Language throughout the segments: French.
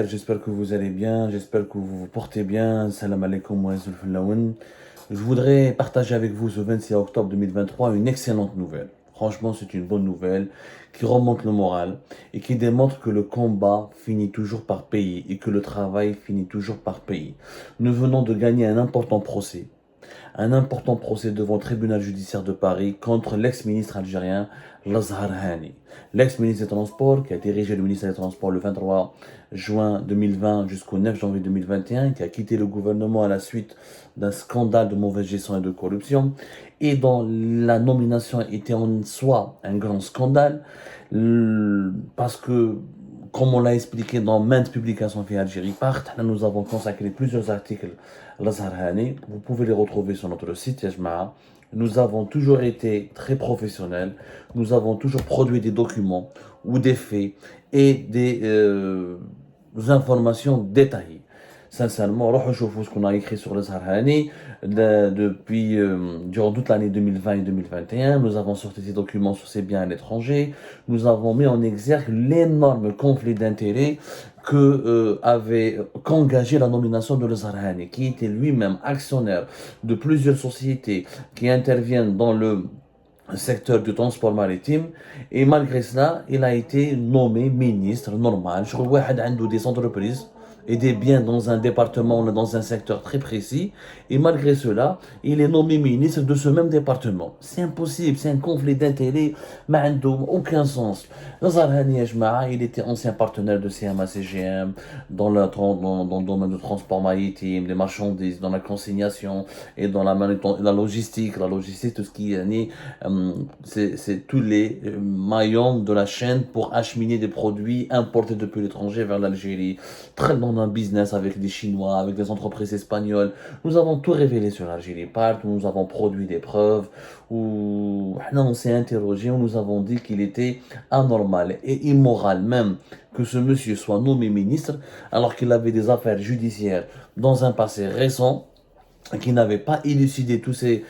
J'espère que vous allez bien, j'espère que vous vous portez bien. Salam alaikum wa rahmatullahi. Je voudrais partager avec vous ce 26 octobre 2023 une excellente nouvelle. Franchement, c'est une bonne nouvelle qui remonte le moral et qui démontre que le combat finit toujours par payer et que le travail finit toujours par payer. Nous venons de gagner un important procès devant le tribunal judiciaire de Paris contre l'ex-ministre algérien Lazhar Hani. L'ex-ministre des Transports qui a dirigé le ministère des Transports le 23 juin 2020 jusqu'au 9 janvier 2021, qui a quitté le gouvernement à la suite d'un scandale de mauvaise gestion et de corruption, et dont la nomination était en soi un grand scandale, parce que comme on l'a expliqué dans maintes publications via Algérie Part, nous avons consacré plusieurs articles à Lazhar Hani. Vous pouvez les retrouver sur notre site Yajma'a. Nous avons toujours été très professionnels. Nous avons toujours produit des documents ou des faits et des informations détaillées. Sincèrement, ce qu'on a écrit sur le Zarhani depuis durant toute l'année 2020 et 2021. Nous avons sorti des documents sur ces biens à l'étranger. Nous avons mis en exergue l'énorme conflit d'intérêts qu'engagé la nomination de Le Zarhani, qui était lui-même actionnaire de plusieurs sociétés qui interviennent dans le secteur du transport maritime, et malgré cela, il a été nommé ministre normal. Je crois qu'il des entreprises et des biens dans un département, dans un secteur très précis, et malgré cela, il est nommé ministre de ce même département. C'est impossible, c'est un conflit d'intérêts, aucun sens. Zarhani Ejma'a, il était ancien partenaire de CMA-CGM dans le domaine du transport maritime, des marchandises, dans la consignation et dans la logistique. La logistique, tout ce qui est c'est tous les maillons de la chaîne pour acheminer des produits importés depuis l'étranger vers l'Algérie. Très dans un business avec des Chinois, avec des entreprises espagnoles. Nous avons tout révélé sur l'Algérie Part, nous avons produit des preuves où on s'est interrogé, où nous avons dit qu'il était anormal et immoral même que ce monsieur soit nommé ministre alors qu'il avait des affaires judiciaires dans un passé récent, qui n'avait pas élucidé toutes ces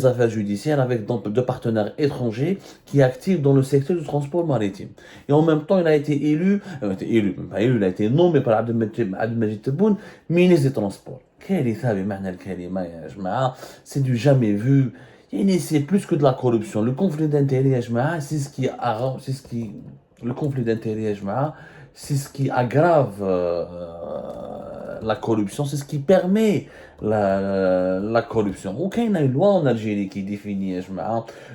affaires judiciaires avec de partenaires étrangers qui actifs dans le secteur du transport maritime. Et en même temps, il a été il a été nommé par Abdelmajid Tebboune ministre des Transports. C'est du jamais vu. C'est plus que de la corruption. Le conflit d'intérêts, le conflit d'intérêts, c'est ce qui aggrave la corruption, c'est ce qui permet la corruption. Il y a une loi en Algérie qui définit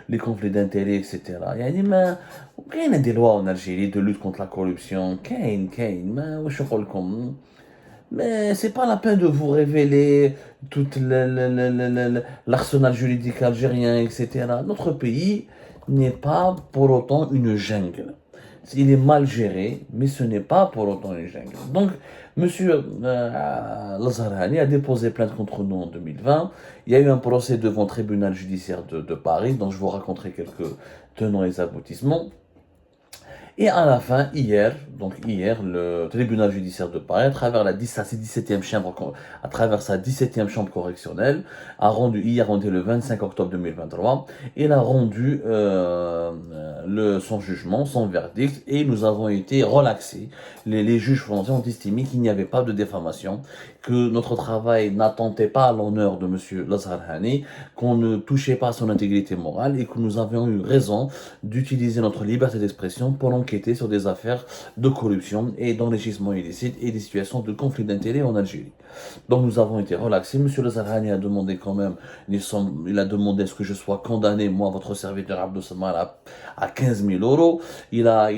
les conflits d'intérêts, etc. Il y a des lois en Algérie de lutte contre la corruption. Mais c'est pas la peine de vous révéler tout l'arsenal juridique algérien, etc. Notre pays n'est pas pour autant une jungle. Il est mal géré, mais ce n'est pas pour autant une jungle. Donc, monsieur Lazarani a déposé plainte contre nous en 2020. Il y a eu un procès devant le tribunal judiciaire de Paris, dont je vous raconterai quelques tenants et aboutissements. Et à la fin, hier, le tribunal judiciaire de Paris, à travers sa 17e chambre correctionnelle, hier, on était le 25 octobre 2023, il a rendu son jugement, son verdict, et nous avons été relaxés. Les juges français ont estimé qu'il n'y avait pas de diffamation, que notre travail n'attentait pas à l'honneur de monsieur Lazhar Hani, qu'on ne touchait pas à son intégrité morale, et que nous avions eu raison d'utiliser notre liberté d'expression pour enquêter sur des affaires de corruption et d'enrichissement illicite et des situations de conflit d'intérêts en Algérie. Donc nous avons été relaxés. Monsieur Lazarani a demandé quand même, il a demandé à ce que je sois condamné, moi, votre serviteur Abdou Samar, à 15 000 euros. Il a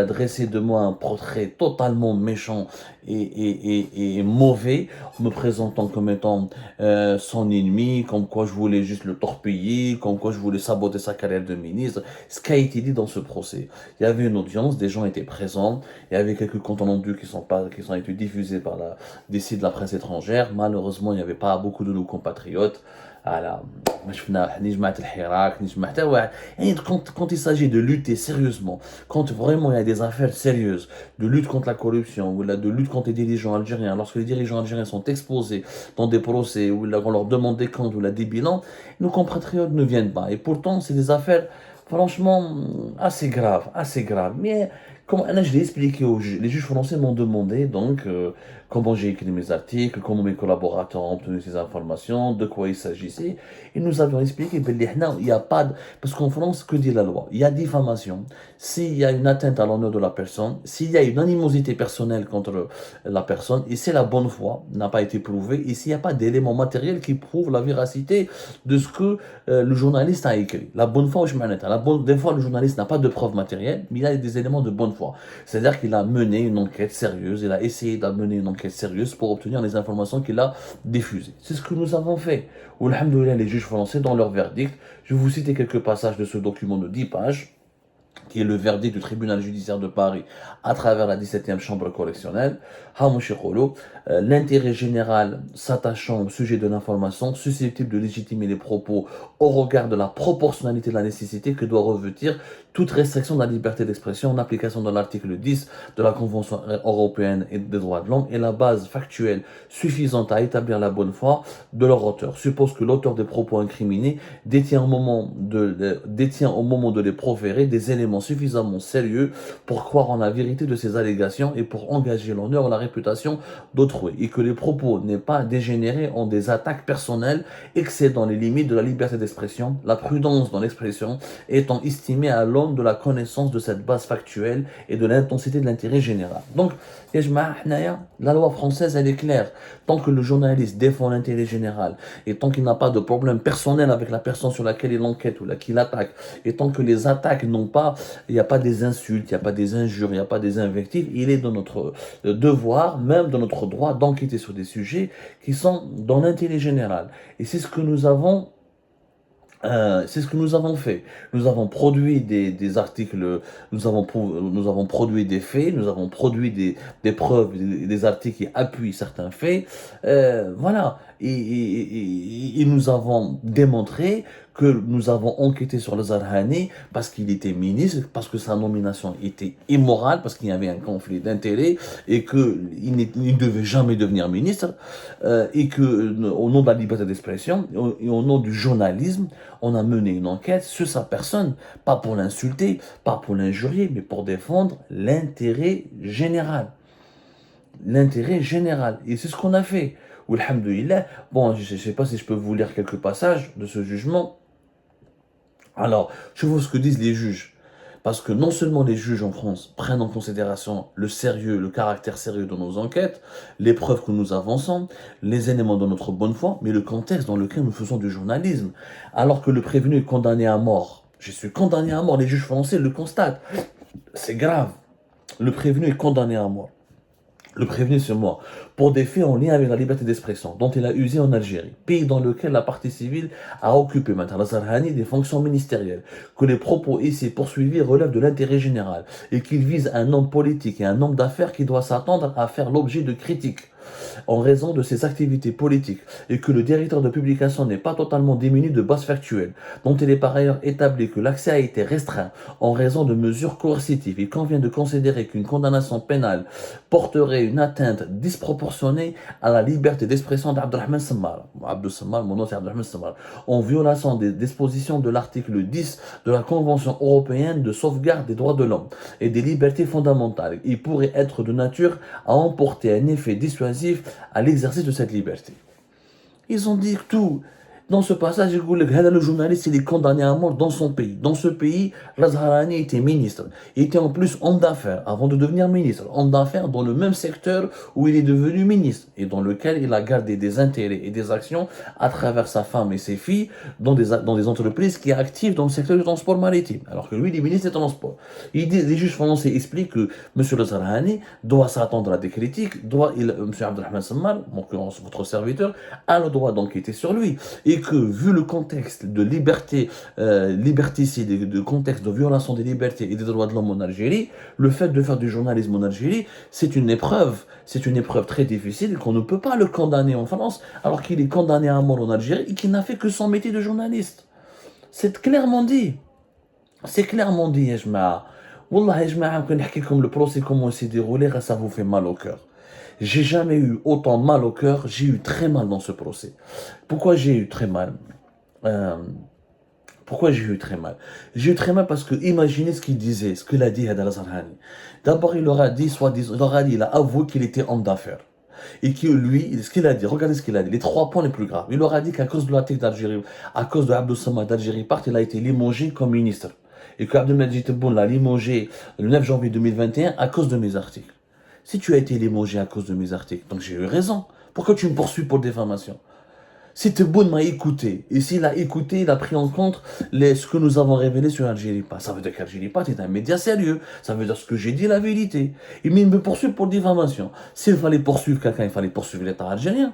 dressé de moi un portrait totalement méchant et mauvais, me présentant comme étant son ennemi, comme quoi je voulais juste le torpiller, comme quoi je voulais saboter sa carrière de ministre. Ce qui a été dit dans ce procès. Il y avait une audience, des gens étaient présents, il y avait quelques comptes rendus qui ont été diffusés par des sites de la presse étrangère. Malheureusement, il n'y avait pas beaucoup de nos compatriotes. Voilà. Quand il s'agit de lutter sérieusement, quand vraiment il y a des affaires sérieuses, de lutte contre la corruption, ou de lutte contre les dirigeants algériens, lorsque les dirigeants algériens sont exposés dans des procès, où on leur demande des comptes ou des bilans, nos compatriotes ne viennent pas. Et pourtant, c'est des affaires Franchement, assez grave, assez grave. Mais comme là, je l'ai expliqué aux juges, les juges français m'ont demandé donc comment j'ai écrit mes articles, comment mes collaborateurs ont obtenu ces informations, de quoi il s'agissait. Et nous avions expliqué, ben, il n'y a pas de... Parce qu'en France, que dit la loi? Il y a diffamation. S'il y a une atteinte à l'honneur de la personne, s'il y a une animosité personnelle contre la personne, et si la bonne foi n'a pas été prouvée, et s'il n'y a pas d'éléments matériels qui prouvent la véracité de ce que le journaliste a écrit. La bonne foi, je m'en des fois, le journaliste n'a pas de preuves matérielles, mais il a des éléments de bonne foi. C'est-à-dire qu'il a mené une enquête sérieuse, il a essayé de mener une enquête sérieuse pour obtenir les informations qu'il a diffusées. C'est ce que nous avons fait. Alhamdoulilah, les juges français, dans leur verdict, je vais vous citer quelques passages de ce document de 10 pages, qui est le verdict du tribunal judiciaire de Paris à travers la 17e chambre correctionnelle. L'intérêt général s'attachant au sujet de l'information susceptible de légitimer les propos au regard de la proportionnalité de la nécessité que doit revêtir toute restriction de la liberté d'expression en application de l'article 10 de la Convention européenne des droits de l'homme et la base factuelle suffisante à établir la bonne foi de leur auteur. Suppose que l'auteur des propos incriminés détient au moment de les proférer des éléments suffisamment sérieux pour croire en la vérité de ces allégations et pour engager l'honneur ou la réputation d'autrui, et que les propos n'aient pas dégénéré en des attaques personnelles excédant les limites de la liberté d'expression, la prudence dans l'expression étant estimée à l'aune de la connaissance de cette base factuelle et de l'intensité de l'intérêt général. Donc, la loi française, elle est claire. Tant que le journaliste défend l'intérêt général, et tant qu'il n'a pas de problème personnel avec la personne sur laquelle il enquête ou qu'il attaque, et tant que les attaques n'ont pas, il n'y a pas des insultes, il n'y a pas des injures, il n'y a pas des invectives, il est dans notre devoir, même dans notre droit, d'enquêter sur des sujets qui sont dans l'intérêt général. Et c'est ce que nous avons fait. Nous avons produit des articles, nous avons produit des faits, nous avons produit des preuves, des articles qui appuient certains faits. Voilà. Et nous avons démontré que nous avons enquêté sur le Zarhani parce qu'il était ministre, parce que sa nomination était immorale, parce qu'il y avait un conflit d'intérêts et qu'il ne devait jamais devenir ministre, et que au nom de la liberté d'expression et au nom du journalisme, on a mené une enquête sur sa personne, pas pour l'insulter, pas pour l'injurier, mais pour défendre l'intérêt général. L'intérêt général. Et c'est ce qu'on a fait. Alhamdoulilah. Bon, je ne sais pas si je peux vous lire quelques passages de ce jugement. Alors, je vois ce que disent les juges. Parce que non seulement les juges en France prennent en considération le sérieux, le caractère sérieux de nos enquêtes, les preuves que nous avançons, les éléments de notre bonne foi, mais le contexte dans lequel nous faisons du journalisme. Alors que le prévenu est condamné à mort. Je suis condamné à mort, les juges français le constatent. C'est grave. Le prévenu est condamné à mort. Le prévenu sur moi, pour des faits en lien avec la liberté d'expression, dont il a usé en Algérie, pays dans lequel la partie civile a occupé, Matala Zarhani, des fonctions ministérielles, que les propos ici poursuivis relèvent de l'intérêt général, et qu'il vise un homme politique et un homme d'affaires qui doit s'attendre à faire l'objet de critiques en raison de ses activités politiques, et que le directeur de publication n'est pas totalement démuni de bases factuelles, dont il est par ailleurs établi que l'accès a été restreint en raison de mesures coercitives. Il convient de considérer qu'une condamnation pénale porterait une atteinte disproportionnée à la liberté d'expression d'Abdelrahman Sammar. Abdel Sammar, mon nom c'est Abdelrahman Sammar, en violation des dispositions de l'article 10 de la Convention européenne de sauvegarde des droits de l'homme et des libertés fondamentales. Il pourrait être de nature à emporter un effet dissuasif à l'exercice de cette liberté. Ils ont dit tout. Dans ce passage, le journaliste il est condamné à mort dans son pays. Dans ce pays, Razharani était ministre. Il était en plus homme d'affaires avant de devenir ministre. Homme d'affaires dans le même secteur où il est devenu ministre et dans lequel il a gardé des intérêts et des actions à travers sa femme et ses filles dans des entreprises qui sont actives dans le secteur du transport maritime. Alors que lui, il est ministre des Transports. Les juges français expliquent que M. Razharani doit s'attendre à des critiques, M. Abdelrahman Sammar, en l'occurrence votre serviteur, a le droit d'enquêter sur lui. Et que, vu le contexte de liberticide, de contexte de violation des libertés et des droits de l'homme en Algérie, le fait de faire du journalisme en Algérie, c'est une épreuve très difficile et qu'on ne peut pas le condamner en France alors qu'il est condamné à mort en Algérie et qu'il n'a fait que son métier de journaliste. C'est clairement dit. C'est clairement dit, Yajma'a. Wallah, Yajma'a, comme le procès, comment il s'est déroulé, ça vous fait mal au cœur. J'ai jamais eu autant mal au cœur, j'ai eu très mal dans ce procès. Pourquoi j'ai eu très mal Pourquoi j'ai eu très mal? J'ai eu très mal parce que imaginez ce qu'il disait, ce qu'il a dit Hadar Zarhani. D'abord, il leur a dit, soi-disant, il a avoué qu'il était homme d'affaires. Et que lui, ce qu'il a dit, regardez ce qu'il a dit, les 3 points les plus graves. Il leur a dit qu'à cause de l'attaque d'Algérie, à cause de Abdou Samad d'Algérie part, il a été limogé comme ministre. Et que Abdelmajid Tebboune l'a limogé le 9 janvier 2021 à cause de mes articles. Si tu as été limogé à cause de mes articles, donc j'ai eu raison. Pourquoi tu me poursuis pour diffamation? Si Tebboune m'a écouté, et s'il a écouté, il a pris en compte ce que nous avons révélé sur Algérie Pas. Ça veut dire qu'Algérie Pas est un média sérieux. Ça veut dire ce que j'ai dit, la vérité. Il me poursuit pour diffamation. S'il fallait poursuivre quelqu'un, il fallait poursuivre l'État algérien.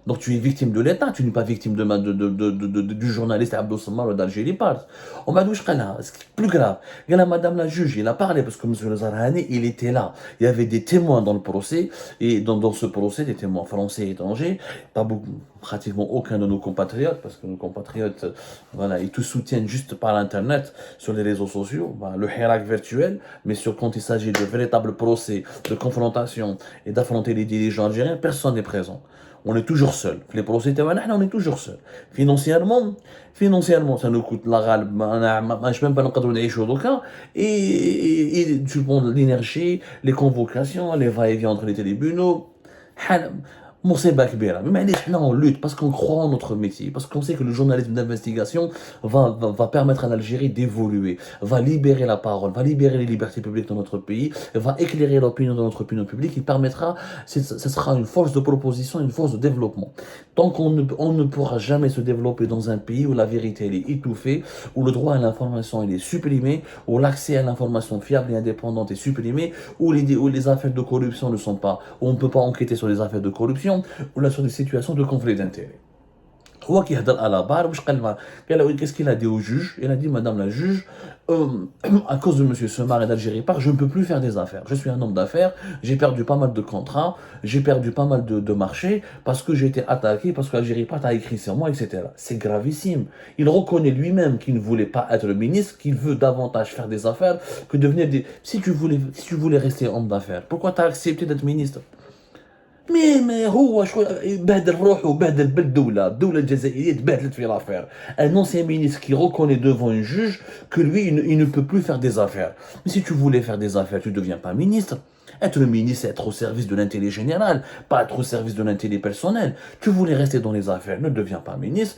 Donc tu es victime de l'État, tu n'es pas victime du journaliste Abdou Samar d'Algérie Part. On m'a dit, ce qui est plus grave, il y a madame la juge, il a parlé parce que M. Le Zarhani, il était là. Il y avait des témoins dans le procès, et dans ce procès, des témoins français et étrangers, pas beaucoup, pratiquement aucun de nos compatriotes, parce que nos compatriotes, voilà, ils te soutiennent juste par Internet, sur les réseaux sociaux, voilà, le hirak virtuel, mais quand il s'agit de véritables procès, de confrontation et d'affronter les dirigeants algériens, personne n'est présent. On est toujours seul. Les procès, on est toujours seul. Financièrement, ça nous coûte la râle. Je ne même pas nous et tu prends l'énergie, les convocations, les va-et-vient entre les tribunaux. مصيبة كبيرة mais معليش حنا on lutte parce qu'on croit en notre métier parce qu'on sait que le journalisme d'investigation va permettre à l'Algérie d'évoluer, va libérer la parole, va libérer les libertés publiques dans notre pays, va éclairer l'opinion de notre opinion publique, il permettra, ce sera une force de proposition, une force de développement. Tant qu'on ne pourra jamais se développer dans un pays où la vérité elle est étouffée, où le droit à l'information il est supprimé, où l'accès à l'information fiable et indépendante est supprimé, où les affaires de corruption ne sont pas, où on ne peut pas enquêter sur les affaires de corruption, ou là sur des situations de conflit d'intérêts. هو كيهضر على بار واش قال qu'est-ce qu'il a dit au juge? Il a dit madame la juge, à cause de monsieur Semar et d'Algérie Part, je ne peux plus faire des affaires. Je suis un homme d'affaires, j'ai perdu pas mal de contrats, j'ai perdu pas mal de marchés parce que j'ai été attaqué, parce que Algérie Part a écrit sur moi, etc. C'est gravissime. Il reconnaît lui-même qu'il ne voulait pas être le ministre, qu'il veut davantage faire des affaires que devenir des... Si tu voulais rester homme d'affaires, pourquoi tu as accepté d'être ministre? Mais هو بهدل روحه وبهدل بالدولة الجزائرية تبهدلت في l'affaire. Un ancien ministre qui reconnaît devant un juge que lui, il ne peut plus faire des affaires. Mais si tu voulais faire des affaires, tu ne deviens pas ministre. Être ministre, c'est être au service de l'intérêt général, pas être au service de l'intérêt personnel. Tu voulais rester dans les affaires, ne deviens pas ministre,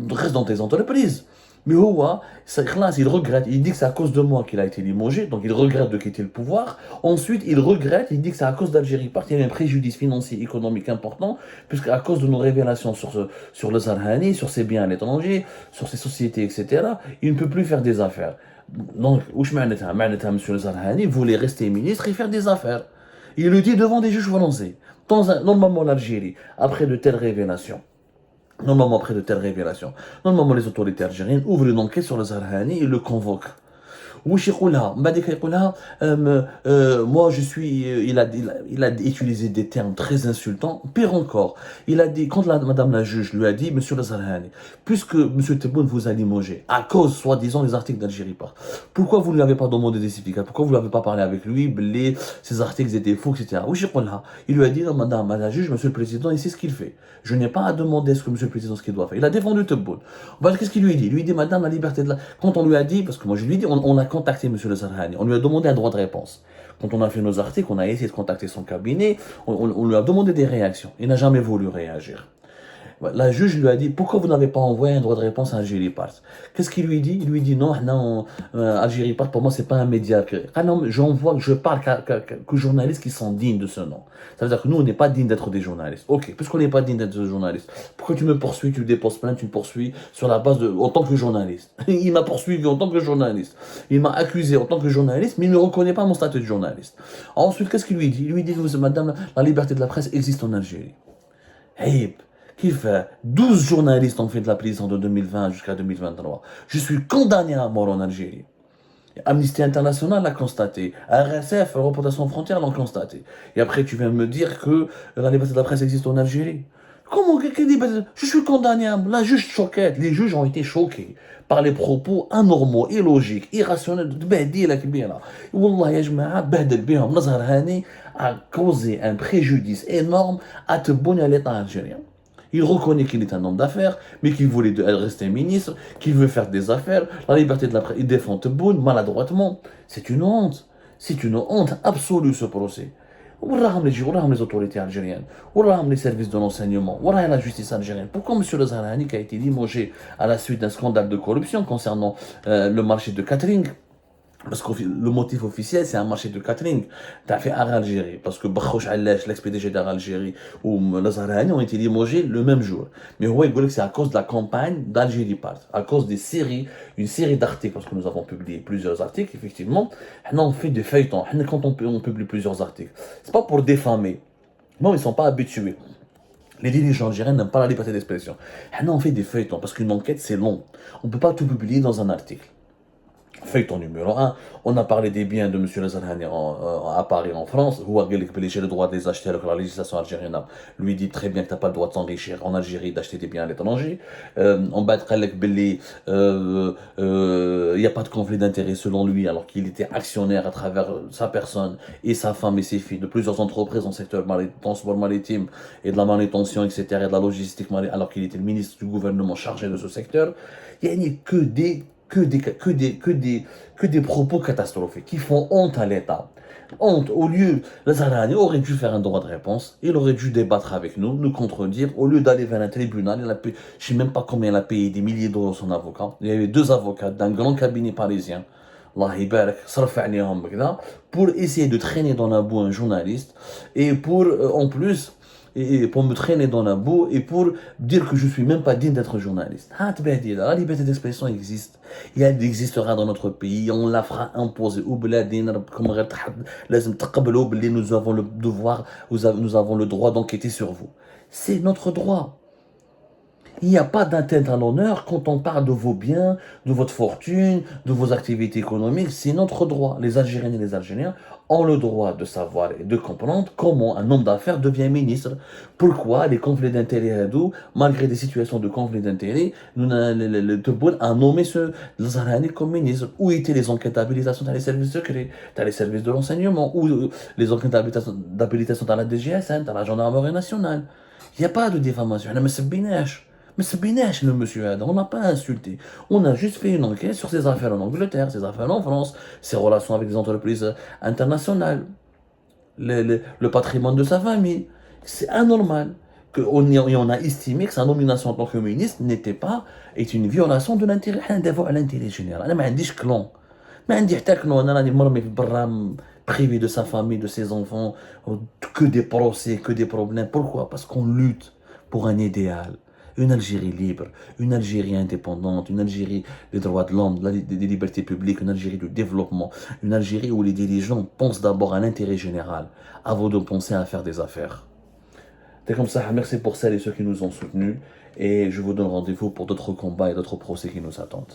reste dans tes entreprises. Mais il regrette, il dit que c'est à cause de moi qu'il a été limogé, donc il regrette de quitter le pouvoir. Ensuite, il regrette, il dit que c'est à cause d'Algérie Part, il y a un préjudice financier, économique important, puisque à cause de nos révélations sur le Zarhani, sur ses biens à l'étranger, sur ses sociétés, etc., il ne peut plus faire des affaires. Donc, monsieur le Zarhani voulait rester ministre et faire des affaires. Il le dit devant des juges français. Normalement, l'Algérie, après de telles révélations, normalement, après de telles révélations, normalement, les autorités algériennes ouvrent une enquête sur le Zarhani et le convoquent. واش يقولها بعد يقولها moi je suis il a utilisé des termes très insultants. Pire encore, il a dit, quand madame la juge lui a dit, monsieur le Zarhani, puisque monsieur Tebboune vous a limogé à cause soi-disant des articles d'Algérie Part, pourquoi vous ne lui avez pas demandé des certificats, pourquoi vous ne lui avez pas parlé avec lui, ces articles étaient faux, etc. واش يقولها, il lui a dit, non madame la juge, monsieur le président, il sait ce qu'il fait, je n'ai pas à demander ce que monsieur le président ce qu'il doit faire. Il a défendu Tebboune. Qu'est-ce qu'il lui dit? Il lui dit madame, la liberté de la... Quand on lui a dit, parce que moi je lui ai dit, on a contacté M. Le Zarhani, on lui a demandé un droit de réponse. Quand on a fait nos articles, on a essayé de contacter son cabinet, on lui a demandé des réactions. Il n'a jamais voulu réagir. La juge lui a dit, pourquoi vous n'avez pas envoyé un droit de réponse à Algérie Part? Qu'est-ce qu'il lui dit? Il lui dit, non, Algérie Part, pour moi, c'est pas un média. Non, je parle que journalistes qui sont dignes de ce nom. Ça veut dire que nous, on n'est pas dignes d'être des journalistes. Ok, puisqu'on n'est pas dignes d'être des journalistes, pourquoi tu me poursuis, tu déposes plainte, tu me poursuis sur la base en tant que journaliste? Il m'a poursuivi en tant que journaliste. Il m'a accusé en tant que journaliste, mais il ne reconnaît pas mon statut de journaliste. Ensuite, qu'est-ce qu'il lui dit? Il lui dit, madame, la liberté de la presse existe en Algérie. Hey, qui fait 12 journalistes ont fait de la prison de 2020 jusqu'à 2023. Je suis condamné à mort en Algérie. Amnesty International l'a constaté. RSF, Reporters sans frontières, l'ont constaté. Et après, tu viens me dire que la liberté de la presse existe en Algérie. Comment? Je suis condamné à... La juge choquette. Les juges ont été choqués par les propos anormaux, illogiques, irrationnels de Behdi Kbira. Wallah, ya jma'a, Behdel bihom, Zarhani a causé un préjudice énorme à Tebboune et à l'État algérien. Il reconnaît qu'il est un homme d'affaires, mais qu'il voulait rester ministre, qu'il veut faire des affaires, la liberté de la presse, il défend Tebboune maladroitement. C'est une honte. C'est une honte absolue ce procès. وراهم les autorités algériennes, وراهم les services de l'enseignement, وراهم la justice algérienne. Pourquoi M. Lezarani qui a été limogé à la suite d'un scandale de corruption concernant le marché de catering? Parce que le motif officiel, c'est un marché de catering. T'as fait Air Algérie. Parce que Bakhouch Allash, l'ex-PDG d'Air Algérie, ou Lezarani ont été limogés le même jour. Mais ouais, il dit que c'est à cause de la campagne d'Algérie Part. À cause des séries, une série d'articles, parce que nous avons publié plusieurs articles, effectivement. On fait des feuilletons. Quand on publie plusieurs articles, c'est pas pour diffamer. Non, ils sont pas habitués. Les dirigeants algériens n'aiment pas la liberté d'expression. On fait des feuilletons, parce qu'une enquête, c'est long. On ne peut pas tout publier dans un article. Feuilleton numéro 1, on a parlé des biens de M. Lezarani à Paris, en France. J'ai le droit de les acheter alors que la législation algérienne lui dit très bien que tu n'as pas le droit de s'enrichir en Algérie, d'acheter des biens à l'étranger. On bat il n'y a pas de conflit d'intérêt selon lui, alors qu'il était actionnaire à travers sa personne et sa femme et ses filles de plusieurs entreprises dans le secteur transport maritime et de la manutention, etc., et de la logistique, alors qu'il était le ministre du gouvernement chargé de ce secteur. Il n'y a que des propos catastrophiques qui font honte à l'État. Honte, au lieu, Lezarani aurait dû faire un droit de réponse, il aurait dû débattre avec nous, nous contredire, au lieu d'aller vers un tribunal, je ne sais même pas combien il a payé, des milliers d'euros son avocat. Il y avait 2 avocats d'un grand cabinet parisien, Allah يبارك صرف عليهم بكذا, pour essayer de traîner dans la boue un journaliste, et pour, en plus, et pour me traîner dans la boue et pour dire que je suis même pas digne d'être journaliste. La liberté d'expression existe. Elle existera dans notre pays, on la fera imposer. Nous avons le devoir, nous avons le droit d'enquêter sur vous. C'est notre droit. Il n'y a pas d'atteinte à l'honneur quand on parle de vos biens, de votre fortune, de vos activités économiques. C'est notre droit. Les Algériennes et les Algériens ont le droit de savoir et de comprendre comment un homme d'affaires devient ministre. Pourquoi les conflits d'intérêts, malgré des situations de conflits d'intérêts, le Tebboune a nommé ce Lezarani comme ministre. Où étaient les enquêtes d'habilitation dans les services secrets, dans les services de renseignement, ou les enquêtes d'habilitation dans la DGSN, dans la gendarmerie nationale? Il n'y a pas de diffamation. Mais c'est Bénèche, le monsieur Adam, on n'a pas insulté. On a juste fait une enquête sur ses affaires en Angleterre, ses affaires en France, ses relations avec les entreprises internationales, le patrimoine de sa famille. C'est anormal. On a estimé que sa nomination en tant que ministre est une violation de l'intérêt général. Je ne suis pas clan. Je ne suis pas clan. Je suis privé de sa famille, de ses enfants, que des procès, que des problèmes. Pourquoi? Parce qu'on lutte pour un idéal. Une Algérie libre, une Algérie indépendante, une Algérie des droits de l'homme, des libertés publiques, une Algérie du développement, une Algérie où les dirigeants pensent d'abord à l'intérêt général avant de penser à faire des affaires. C'est comme ça, merci pour celles et ceux qui nous ont soutenus et je vous donne rendez-vous pour d'autres combats et d'autres procès qui nous attendent.